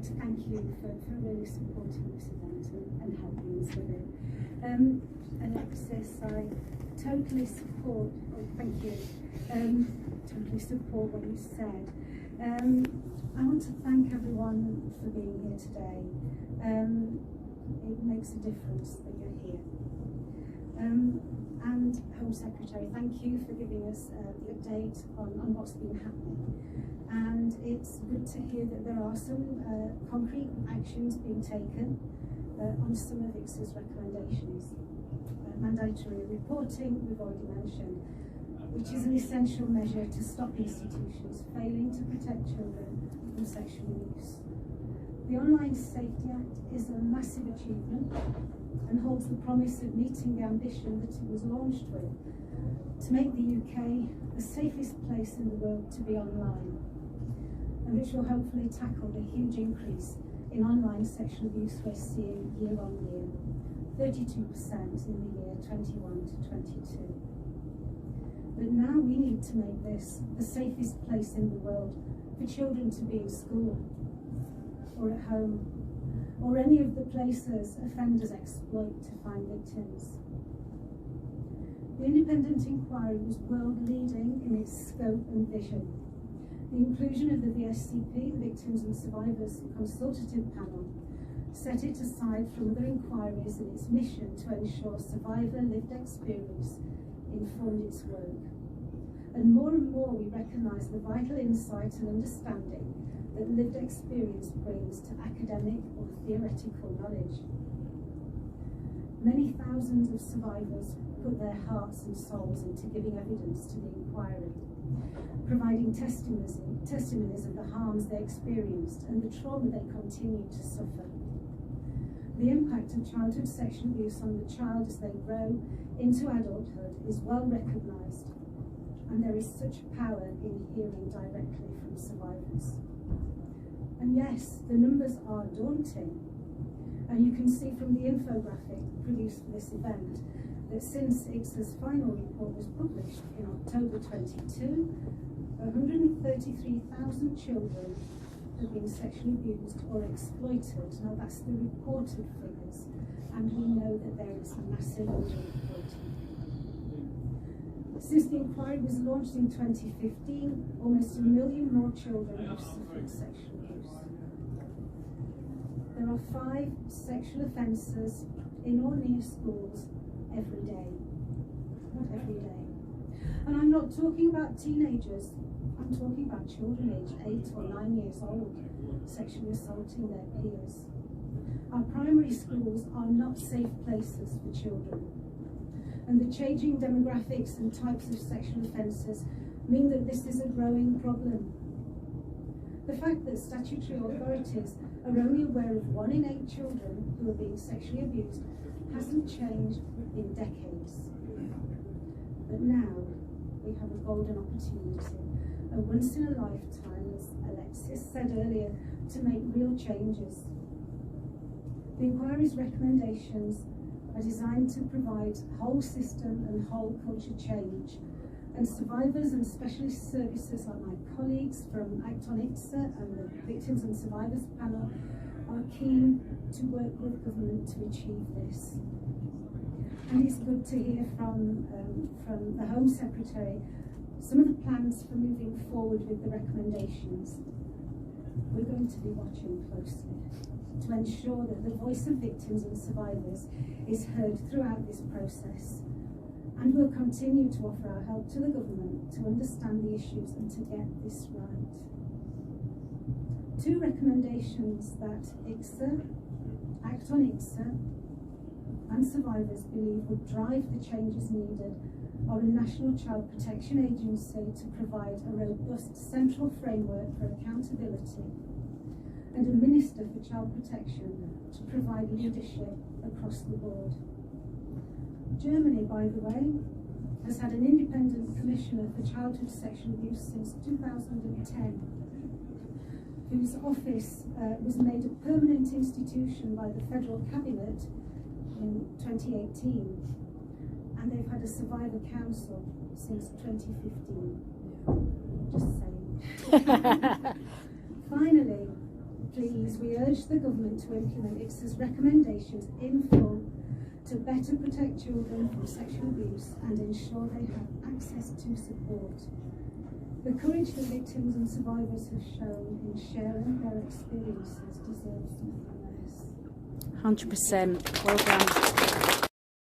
like to thank you for really supporting this event and helping us with it. Alexis, I totally support, thank you, totally support what you said. I want to thank everyone for being here today. It makes a difference that you're here. And Home Secretary, thank you for giving us the update on what's been happening. And it's good to hear that there are some concrete actions being taken on some of ICSA's recommendations. Mandatory reporting, we've already mentioned, which is an essential measure to stop institutions failing to protect children from sexual abuse. The Online Safety Act is a massive achievement and holds the promise of meeting the ambition that it was launched with, to make the UK the safest place in the world to be online, and which will hopefully tackle the huge increase in online sexual abuse we're seeing year on year, 32% in the year 21 to 22. But now we need to make this the safest place in the world for children to be in school or at home, or any of the places offenders exploit to find victims. The independent inquiry was world-leading in its scope and vision. The inclusion of the VSCP, the Victims and Survivors Consultative Panel, set it aside from other inquiries in its mission to ensure survivor lived experience informed its work. And more we recognise the vital insight and understanding that lived experience brings to academic or theoretical knowledge. Many thousands of survivors put their hearts and souls into giving evidence to the inquiry, providing testimonies of the harms they experienced and the trauma they continue to suffer. The impact of childhood sexual abuse on the child as they grow into adulthood is well recognised, and there is such power in hearing directly from survivors. And yes, the numbers are daunting, and you can see from the infographic produced for this event that since ICSA's final report was published in October 22, 133,000 children have been sexually abused or exploited. Now that's the reported figures, and we know that there is massive underreporting. Since the inquiry was launched in 2015, almost 1 million more children have suffered sexual abuse. There are 5 sexual offences in or near schools every day. Not every day. And I'm not talking about teenagers, I'm talking about children aged 8 or 9 years old sexually assaulting their peers. Our primary schools are not safe places for children. And the changing demographics and types of sexual offences mean that this is a growing problem. The fact that statutory authorities are only aware of 1 in 8 children who are being sexually abused hasn't changed in decades. But now we have a golden opportunity, a once in a lifetime, as Alexis said earlier, to make real changes. The inquiry's recommendations are designed to provide whole system and whole culture change, and survivors and specialist services like my colleagues from Act on ICSA and the Victims and Survivors panel are keen to work with government to achieve this. And it's good to hear from the Home Secretary some of the plans for moving forward with the recommendations. We're going to be watching closely to ensure that the voice of victims and survivors is heard throughout this process. And we'll continue to offer our help to the government to understand the issues and to get this right. 2 recommendations that ICSA, Act on ICSA, and survivors believe would drive the changes needed are a National Child Protection Agency to provide a robust central framework for accountability, and a Minister for Child Protection to provide leadership across the board. Germany, by the way, has had an independent commissioner for childhood sexual abuse since 2010, whose office was made a permanent institution by the federal cabinet in 2018, and they've had a survivor council since 2015. Just saying. Finally, Please, we urge the government to implement ICSA's recommendations in full to better protect children from sexual abuse and ensure they have access to support. The courage that victims and survivors have shown in sharing their experiences deserves nothing less. 100%. Well done.